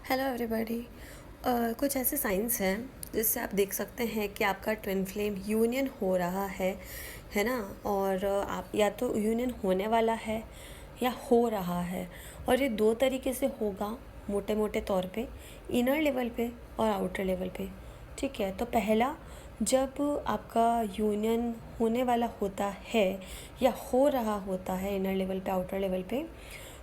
Hello everybody. कुछ ऐसे science हैं जिससे आप देख सकते हैं कि आपका ट्विन फ्लेम यूनियन हो रहा है ना। और आप या तो यूनियन होने वाला है या हो रहा है। और ये दो तरीके से होगा मोटे मोटे तौर पे, इनर लेवल पे और आउटर लेवल पे। ठीक है, तो पहला, जब आपका यूनियन होने वाला होता है या हो रहा होता है इनर लेवल पे आउटर लेवल पे,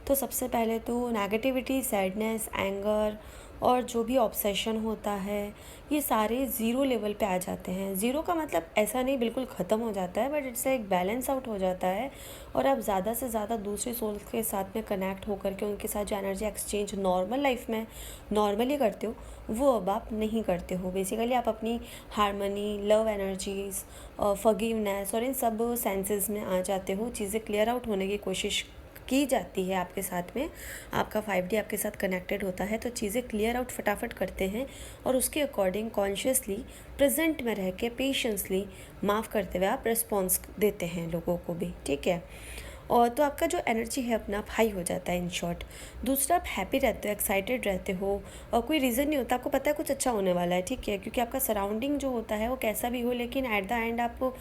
तो सबसे पहले तो नेगेटिविटी, सैडनेस, एंगर और जो भी ऑब्सेशन होता है, ये सारे ज़ीरो लेवल पे आ जाते हैं। ज़ीरो का मतलब ऐसा नहीं बिल्कुल ख़त्म हो जाता है, बट इट्स एक बैलेंस आउट हो जाता है। और आप ज़्यादा से ज़्यादा दूसरे सोल के साथ में कनेक्ट होकर के उनके साथ जो एनर्जी एक्सचेंज नॉर्मल लाइफ में नॉर्मली करते हो, वो अब आप नहीं करते हो। बेसिकली आप अपनी हारमनी, लव एनर्जीज, फॉरगिवनेस और इन सब सेंसेस में आ जाते हो। चीज़ें क्लियर आउट होने की कोशिश की जाती है आपके साथ में। आपका 5D आपके साथ कनेक्टेड होता है, तो चीज़ें क्लियर आउट फटाफट करते हैं और उसके अकॉर्डिंग कॉन्शियसली प्रेजेंट में रह के पेशेंसली माफ़ करते हुए आप रिस्पॉन्स देते हैं लोगों को भी। ठीक है, और तो आपका जो एनर्जी है अपना हाई हो जाता है इन शॉर्ट। दूसरा, आप हैप्पी रहते हो, एक्साइटेड रहते हो और कोई रीज़न नहीं होता, आपको पता है कुछ अच्छा होने वाला है। ठीक है, क्योंकि आपका सराउंडिंग जो होता है वो कैसा भी हो, लेकिन एट द एंड आप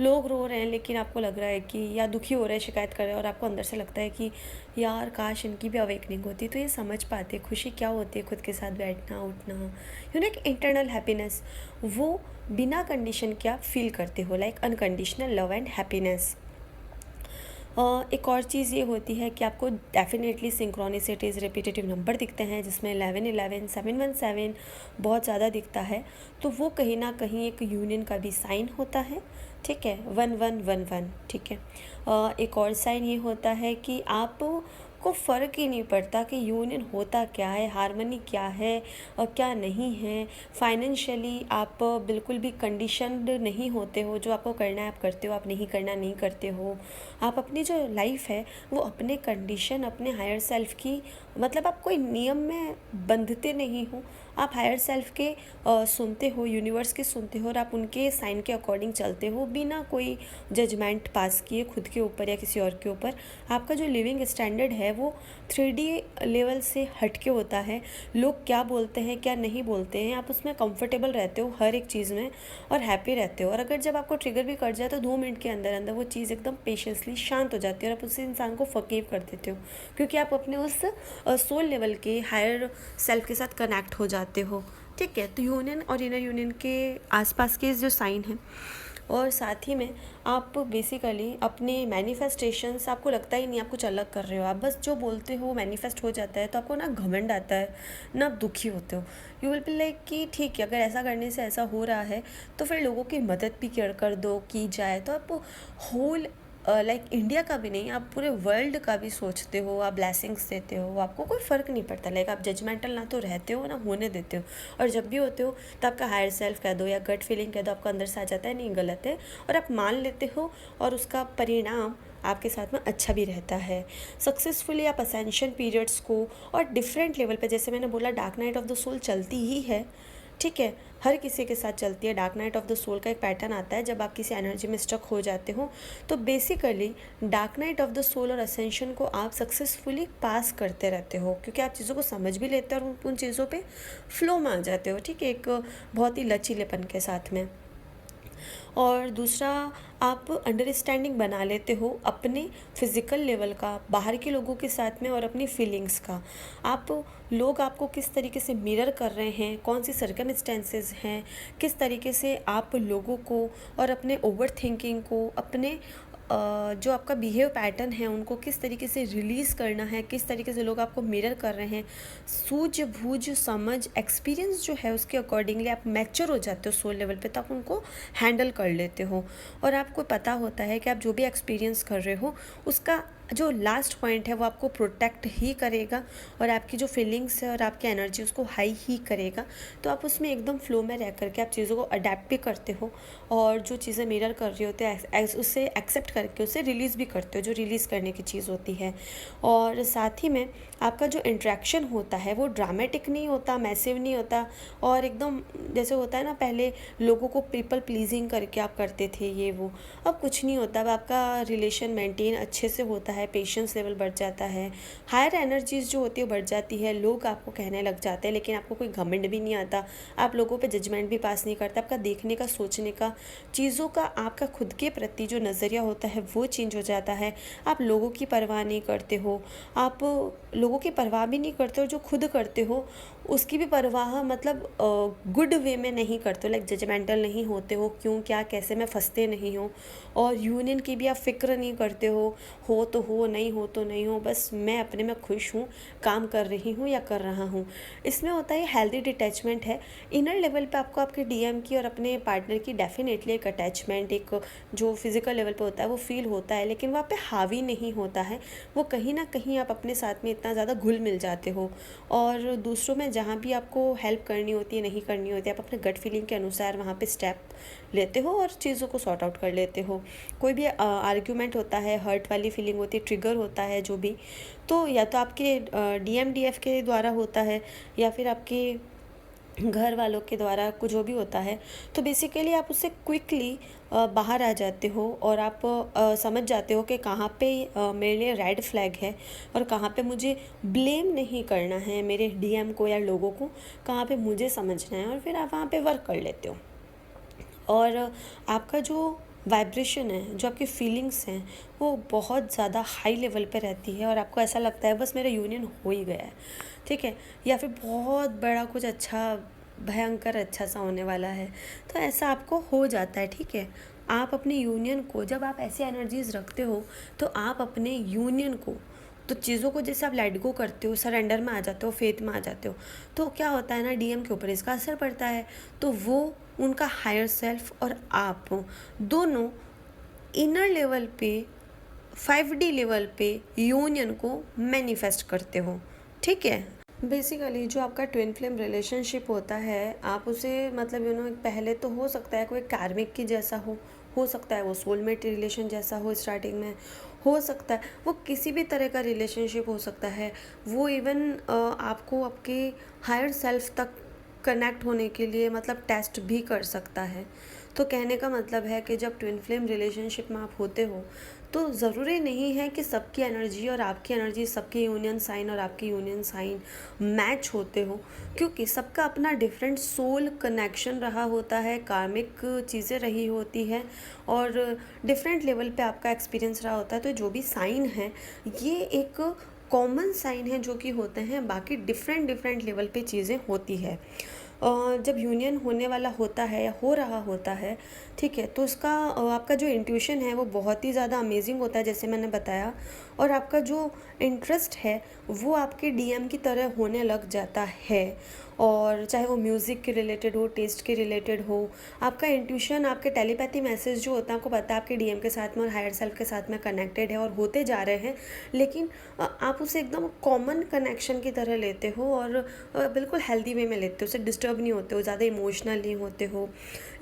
लोग रो रहे हैं लेकिन आपको लग रहा है कि, या दुखी हो रहे हैं, शिकायत कर रहे हैं और आपको अंदर से लगता है कि यार काश इनकी भी अवेकनिंग होती। तो ये समझ पाते खुशी क्या होती है, खुद के साथ बैठना उठना, एक इंटरनल हैप्पीनेस, वो बिना कंडीशन के आप फील करते हो, like unconditional love and happiness. एक और चीज़ ये होती है कि आपको डेफिनेटली सिंक्रोनिसिटीज़, रिपीटेटिव नंबर दिखते हैं, जिसमें 11 11 7 1 7 बहुत ज़्यादा दिखता है। तो वो कहीं ना कहीं एक यूनियन का भी साइन होता है। ठीक है, 11 11 ठीक है। एक और साइन ये होता है कि आप को फ़र्क ही नहीं पड़ता कि यूनियन होता क्या है, हारमनी क्या है और क्या नहीं है। फाइनेंशियली आप बिल्कुल भी कंडीशनड नहीं होते हो, जो आपको करना है आप करते हो, आप नहीं करना नहीं करते हो। आप अपनी जो लाइफ है वो अपने कंडीशन, अपने हायर सेल्फ की, मतलब आप कोई नियम में बंधते नहीं हो। आप हायर सेल्फ के सुनते हो, यूनिवर्स के सुनते हो और आप उनके साइन के अकॉर्डिंग चलते हो बिना कोई जजमेंट पास किए खुद के ऊपर या किसी और के ऊपर। आपका जो लिविंग स्टैंडर्ड है वो 3D लेवल से हट के होता है। लोग क्या बोलते हैं क्या नहीं बोलते हैं, आप उसमें कंफर्टेबल रहते हो हर एक चीज़ में और हैप्पी रहते हो। और अगर जब आपको ट्रिगर भी कर जाए तो 2 मिनट के अंदर अंदर वो चीज़ एकदम पेशेंसली शांत हो जाती है और आप उस इंसान को फॉरगिव कर देते हो, क्योंकि आप अपने उस सोल लेवल के हायर सेल्फ के साथ कनेक्ट हो जाते हो। ठीक है, तो यूनियन और इनर यूनियन के आसपास के जो साइन हैं, और साथ ही में आप बेसिकली अपने मैनिफेस्टेशंस, आपको लगता ही नहीं आप कुछ अलग कर रहे हो, आप बस जो बोलते हो मैनिफेस्ट हो जाता है। तो आपको ना घमंड आता है, ना आप दुखी होते हो। यू विल बी लाइक कि ठीक है, अगर ऐसा करने से ऐसा हो रहा है तो फिर लोगों की मदद भी कर दो की जाए। तो आप होल लाइक इंडिया का भी नहीं, आप पूरे वर्ल्ड का भी सोचते हो, आप ब्लेसिंग्स देते हो, आपको कोई फ़र्क नहीं पड़ता। लाइक आप जजमेंटल ना तो रहते हो ना होने देते हो। और जब भी होते हो तो आपका हायर सेल्फ कह दो या गट फीलिंग कह दो, आपको अंदर से आ जाता है नहीं गलत है, और आप मान लेते हो और उसका परिणाम आपके साथ में अच्छा भी रहता है। सक्सेसफुली आप असेंशन पीरियड्स को और डिफरेंट लेवल पे, जैसे मैंने बोला dark night of the soul चलती ही है। ठीक है, हर किसी के साथ चलती है। Dark night of the soul का एक पैटर्न आता है जब आप किसी एनर्जी में स्टक हो जाते हो। तो basically dark night of the soul और असेंशन को आप सक्सेसफुली पास करते रहते हो, क्योंकि आप चीज़ों को समझ भी लेते हो और उन चीज़ों पे फ्लो में आ जाते हो। ठीक है, एक बहुत ही लचीलेपन के साथ में। और दूसरा, आप अंडरस्टैंडिंग बना लेते हो अपने फिज़िकल लेवल का, बाहर के लोगों के साथ में, और अपनी फीलिंग्स का। आप लोग आपको किस तरीके से मिरर कर रहे हैं, कौन सी सर्कमस्टेंसेस हैं, किस तरीके से आप लोगों को और अपने ओवर थिंकिंग को, अपने जो आपका बिहेव पैटर्न है उनको किस तरीके से रिलीज़ करना है, किस तरीके से लोग आपको मिरर कर रहे हैं, सूझबूझ समझ एक्सपीरियंस जो है उसके अकॉर्डिंगली आप मैच्योर हो जाते हो सोल लेवल पे, तो आप उनको हैंडल कर लेते हो। और आपको पता होता है कि आप जो भी एक्सपीरियंस कर रहे हो उसका जो लास्ट पॉइंट है वो आपको प्रोटेक्ट ही करेगा और आपकी जो फीलिंग्स है और आपकी एनर्जी उसको हाई ही करेगा। तो आप उसमें एकदम फ्लो में रह करके आप चीज़ों को अडेप्ट भी करते हो और जो चीज़ें मिरर कर रही होती है उससे एक्सेप्ट करके उसे रिलीज़ भी करते हो, जो रिलीज़ करने की चीज़ होती है। और साथ ही में आपका जो इंट्रैक्शन होता है वो ड्रामेटिक नहीं होता, मैसिव नहीं होता, और एकदम जैसे होता है ना पहले लोगों को पीपल प्लीजिंग करके आप करते थे ये वो, अब कुछ नहीं होता। अब आपका रिलेशन मेंटेन अच्छे से होता है है, पेशेंस लेवल बढ़ जाता है, हायर एनर्जीज जो होती है बढ़ जाती है, लोग आपको कहने लग जाते हैं लेकिन आपको कोई घमंड भी नहीं आता, आप लोगों पे जजमेंट भी पास नहीं करते, आपका देखने का, सोचने का, चीज़ों का, आपका खुद के प्रति जो नज़रिया होता है वो चेंज हो जाता है। आप लोगों की परवाह नहीं करते हो, आप लोगों की परवाह भी नहीं करते हो, जो खुद करते हो उसकी भी परवाह मतलब गुड वे में नहीं करते हो, लाइक जजमेंटल नहीं होते हो, क्यों क्या कैसे में फंसते नहीं हो, और यूनियन की भी आप फिक्र नहीं करते हो तो हो, नहीं हो तो नहीं हो, बस मैं अपने में खुश हूँ, काम कर रही हूँ या कर रहा हूँ। इसमें होता है हेल्दी डिटैचमेंट है। इनर लेवल पे आपको आपके डीएम की और अपने पार्टनर की डेफिनेटली एक अटैचमेंट, एक जो फिजिकल लेवल पे होता है वो फील होता है, लेकिन वहाँ पे हावी नहीं होता है, वो कहीं ना कहीं आप अपने साथ में इतना ज़्यादा घुल मिल जाते हो, और दूसरों में जहाँ भी आपको हेल्प करनी होती है, नहीं करनी होती है, आप अपने गट फीलिंग के अनुसार वहाँ पे स्टेप लेते हो और चीज़ों को सॉर्ट आउट कर लेते हो। कोई भी आर्ग्यूमेंट होता है, हर्ट वाली फीलिंग होती है, ट्रिगर होता है जो भी, तो या तो आपके डीएमडीएफ के द्वारा होता है या फिर आपके घर वालों के द्वारा कुछ जो भी होता है, तो बेसिकली आप उससे क्विकली बाहर आ जाते हो और आप समझ जाते हो कि कहाँ पे मेरे लिए रेड फ्लैग है और कहाँ पे मुझे ब्लेम नहीं करना है मेरे डीएम को या लोगों को, कहाँ पे मुझे समझना है, और फिर आप वहाँ पे वर्क कर लेते हो। और आपका जो वाइब्रेशन है, जो आपकी फीलिंग्स हैं, वो बहुत ज़्यादा हाई लेवल पे रहती है और आपको ऐसा लगता है बस मेरा यूनियन हो ही गया है, ठीक है, या फिर बहुत बड़ा कुछ अच्छा, भयंकर अच्छा सा होने वाला है, तो ऐसा आपको हो जाता है, ठीक है। आप अपने यूनियन को, जब आप ऐसी एनर्जीज रखते हो तो आप अपने यूनियन को, तो चीज़ों को जैसे आप लेट गो करते हो, सरेंडर में आ जाते हो, फेथ में आ जाते हो, तो क्या होता है ना, डीएम के ऊपर इसका असर पड़ता है, तो वो उनका हायर सेल्फ और आप दोनों इनर लेवल पे, 5D लेवल पे यूनियन को मैनिफेस्ट करते हो, ठीक है। बेसिकली जो आपका ट्विन फ्लेम रिलेशनशिप होता है, आप उसे मतलब पहले तो हो सकता है कोई कार्मिक की जैसा हो सकता है वो सोलमेट रिलेशन जैसा हो स्टार्टिंग में, हो सकता है वो किसी भी तरह का रिलेशनशिप हो सकता है, वो इवन आपको आपके हायर सेल्फ तक कनेक्ट होने के लिए मतलब टेस्ट भी कर सकता है। तो कहने का मतलब है कि जब ट्विन फ्लेम रिलेशनशिप में आप होते हो तो ज़रूरी नहीं है कि सबकी एनर्जी और आपकी एनर्जी, सबके यूनियन साइन और आपके यूनियन साइन मैच होते हो, क्योंकि सबका अपना डिफरेंट सोल कनेक्शन रहा होता है, कार्मिक चीज़ें रही होती है और डिफरेंट लेवल पे आपका एक्सपीरियंस रहा होता है। तो जो भी साइन है ये एक कॉमन साइन है जो कि होते हैं, बाकी डिफरेंट डिफरेंट लेवल पे चीज़ें होती है। जब यूनियन होने वाला होता है या हो रहा होता है, ठीक है, तो उसका आपका जो इंट्यूशन है वो बहुत ही ज़्यादा अमेजिंग होता है जैसे मैंने बताया, और आपका जो इंटरेस्ट है वो आपके डीएम की तरह होने लग जाता है, और चाहे वो म्यूज़िक के रिलेटेड हो, टेस्ट के रिलेटेड हो, आपका इंट्यूशन, आपके टेलीपैथी मैसेज जो होता है, आपको पता है आपके डीएम के साथ में और हायर सेल्फ के साथ में कनेक्टेड है और होते जा रहे हैं, लेकिन आप उसे एकदम कॉमन कनेक्शन की तरह लेते हो और बिल्कुल हेल्दी वे में लेते हो, उसे डिस्टर्ब नहीं होते हो, ज़्यादा इमोशनल नहीं होते हो।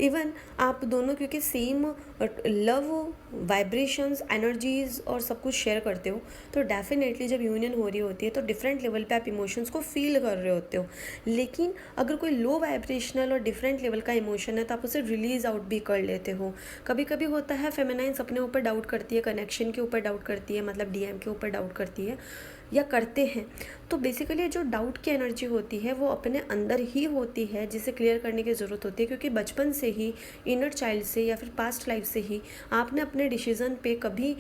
इवन आप दोनों क्योंकि सेम लव वाइब्रेशंस, एनर्जीज और सब कुछ शेयर करते हो, तो डेफिनेटली जब यूनियन हो रही होती है तो डिफरेंट लेवल पे आप इमोशंस को फील कर रहे होते हो, लेकिन अगर कोई लो वाइब्रेशनल और डिफरेंट लेवल का इमोशन है तो आप उसे रिलीज आउट भी कर लेते हो। कभी कभी होता है फेमिनाइन्स अपने ऊपर डाउट करती है, कनेक्शन के ऊपर डाउट करती है, मतलब डीएम के ऊपर डाउट करती है या करते हैं, तो बेसिकली जो डाउट की एनर्जी होती है वो अपने अंदर ही होती है, जिसे क्लियर करने की ज़रूरत होती है, क्योंकि बचपन से ही, इनर चाइल्ड से या फिर पास्ट लाइफ से ही आपने अपने डिसीज़न पे कभी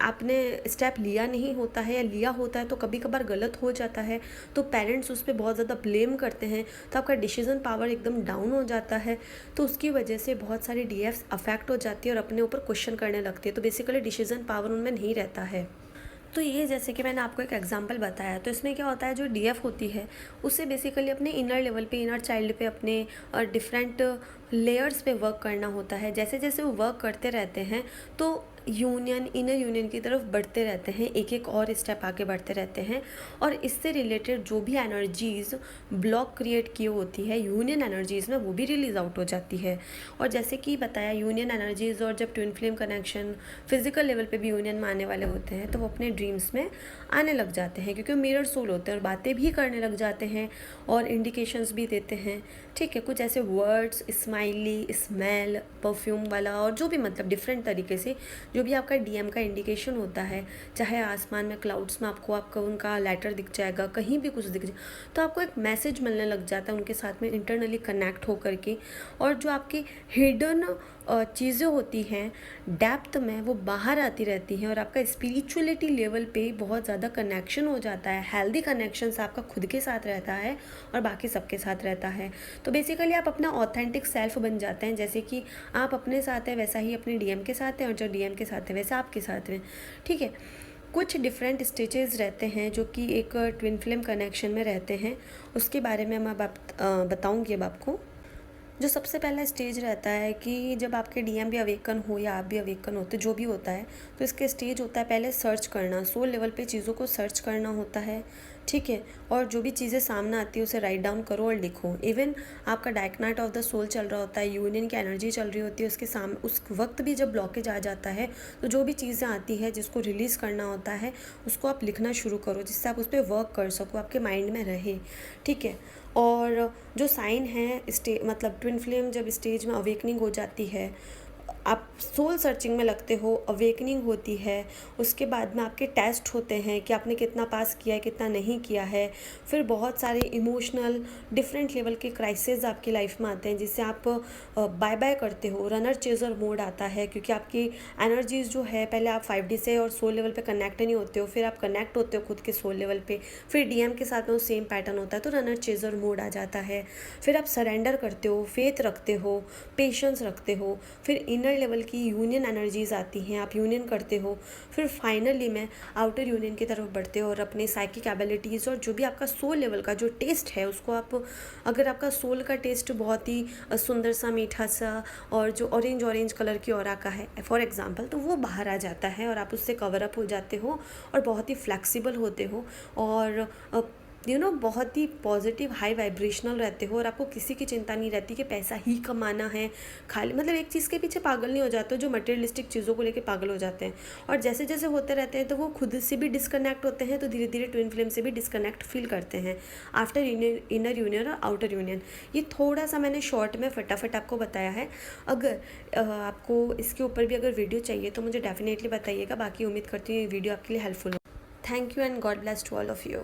आपने स्टेप लिया नहीं होता है, या लिया होता है तो कभी कभार गलत हो जाता है, तो पेरेंट्स उस पर बहुत ज़्यादा ब्लेम करते हैं, तो आपका डिसीज़न पावर एकदम डाउन हो जाता है, तो उसकी वजह से बहुत सारी डीएफ्स अफेक्ट हो जाती है और अपने ऊपर क्वेश्चन करने लगती है, तो बेसिकली डिसीज़न पावर उनमें नहीं रहता है। तो ये जैसे कि मैंने आपको एक एग्जांपल बताया, तो इसमें क्या होता है, जो डीएफ होती है उससे बेसिकली अपने इनर लेवल पे, इनर चाइल्ड पे, अपने डिफरेंट लेयर्स पे वर्क करना होता है। जैसे जैसे वो वर्क करते रहते हैं तो यूनियन, इनर यूनियन की तरफ बढ़ते रहते हैं, एक एक और स्टेप आगे बढ़ते रहते हैं, और इससे रिलेटेड जो भी एनर्जीज़ ब्लॉक क्रिएट की होती है यूनियन एनर्जीज़ में, वो भी रिलीज आउट हो जाती है। और जैसे कि बताया, यूनियन एनर्जीज़ और जब twin flame connection physical level पे भी यूनियन में आने वाले होते हैं तो वो अपने ड्रीम्स में आने लग जाते हैं, क्योंकि मिरर सोल होते हैं और बातें भी करने लग जाते हैं और इंडिकेशंस भी देते हैं, ठीक है, कुछ ऐसे वर्ड्स, स्माइली, स्मेल, परफ्यूम वाला और जो भी मतलब डिफरेंट तरीके से जो भी आपका डीएम का इंडिकेशन होता है, चाहे आसमान में क्लाउड्स में आपको उनका लेटर दिख जाएगा, कहीं भी कुछ दिख जाए, तो आपको एक मैसेज मिलने लग जाता है उनके साथ में इंटरनली कनेक्ट होकर के। और जो आपकी हिडन चीज़ें होती हैं डेप्थ में, वो बाहर आती रहती हैं और आपका स्पिरिचुअलिटी लेवल पे बहुत ज़्यादा कनेक्शन हो जाता है। हेल्दी कनेक्शंस आपका खुद के साथ रहता है और बाकी सबके साथ रहता है। तो बेसिकली आप अपना ऑथेंटिक सेल्फ बन जाते हैं, जैसे कि आप अपने साथ हैं वैसा ही अपने डीएम के साथ हैं, और जो डीएम के साथ है वैसा आपके साथ हैं। ठीक है, कुछ डिफरेंट स्टेजेस रहते हैं जो कि एक ट्विन फ्लेम कनेक्शन में रहते हैं, उसके बारे में मैं बताऊँगी अब आपको। जो सबसे पहला स्टेज रहता है कि जब आपके डीएम भी अवेकन हो या आप भी अवेकन होते, जो भी होता है, तो इसके स्टेज होता है पहले सर्च करना, सोल लेवल पे चीज़ों को सर्च करना होता है। ठीक है, और जो भी चीज़ें सामने आती है उसे राइट डाउन करो और लिखो। इवन आपका dark night of the soul चल रहा होता है, यूनियन की एनर्जी चल रही होती है, उसके सामने उस वक्त भी जब ब्लॉकेज आ जाता है, तो जो भी चीज़ें आती है जिसको रिलीज़ करना होता है उसको आप लिखना शुरू करो, जिससे आप उस पर वर्क कर सको, आपके माइंड में रहे। ठीक है, और जो साइन है मतलब ट्विन फ्लेम जब स्टेज में अवेकनिंग हो जाती है, आप सोल सर्चिंग में लगते हो, अवेकनिंग होती है, उसके बाद में आपके टेस्ट होते हैं कि आपने कितना पास किया है, कितना नहीं किया है। फिर बहुत सारे इमोशनल डिफरेंट लेवल के क्राइसिस आपकी लाइफ में आते हैं, जिससे आप बाय बाय करते हो, रनर चेजर मोड आता है, क्योंकि आपकी एनर्जीज जो है, पहले आप 5D से और सोल लेवल पे कनेक्ट नहीं होते हो, फिर आप कनेक्ट होते हो खुद के सोल लेवल पे, फिर डीएम के साथ में वो सेम पैटर्न होता है, तो रनर चेजर मोड आ जाता है। फिर आप सरेंडर करते हो, फेथ रखते हो, पेशेंस रखते हो, फिर इनर लेवल की यूनियन एनर्जीज आती हैं, आप यूनियन करते हो, फिर फाइनली में आउटर यूनियन की तरफ बढ़ते हो और अपने साइकिक एबिलिटीज़ और जो भी आपका सोल लेवल का जो टेस्ट है उसको आप, अगर आपका सोल का टेस्ट बहुत ही सुंदर सा, मीठा सा और जो ऑरेंज कलर की ऑरा का है फॉर एग्जांपल, तो वो बाहर आ जाता है और आप उससे कवर अप हो जाते हो और बहुत ही फ्लेक्सिबल होते हो और बहुत ही पॉजिटिव हाई वाइब्रेशनल रहते हो और आपको किसी की चिंता नहीं रहती कि पैसा ही कमाना है, खाली मतलब एक चीज़ के पीछे पागल नहीं हो जाते हो, जो मटेरियलिस्टिक चीज़ों को लेके पागल हो जाते हैं। और जैसे जैसे होते रहते हैं तो वो खुद से भी डिस्कनेक्ट होते हैं, तो धीरे धीरे ट्विन फ्लेम से भी डिस्कनेक्ट फील करते हैं आफ्टर इनर यूनियन और आउटर यूनियन। ये थोड़ा सा मैंने शॉर्ट में फटाफट आपको बताया है। अगर आपको इसके ऊपर भी अगर वीडियो चाहिए तो मुझे डेफिनेटली बताइएगा। बाकी उम्मीद करती हूँ ये वीडियो आपके लिए हेल्पफुल हो। Thank you and God bless to all of you.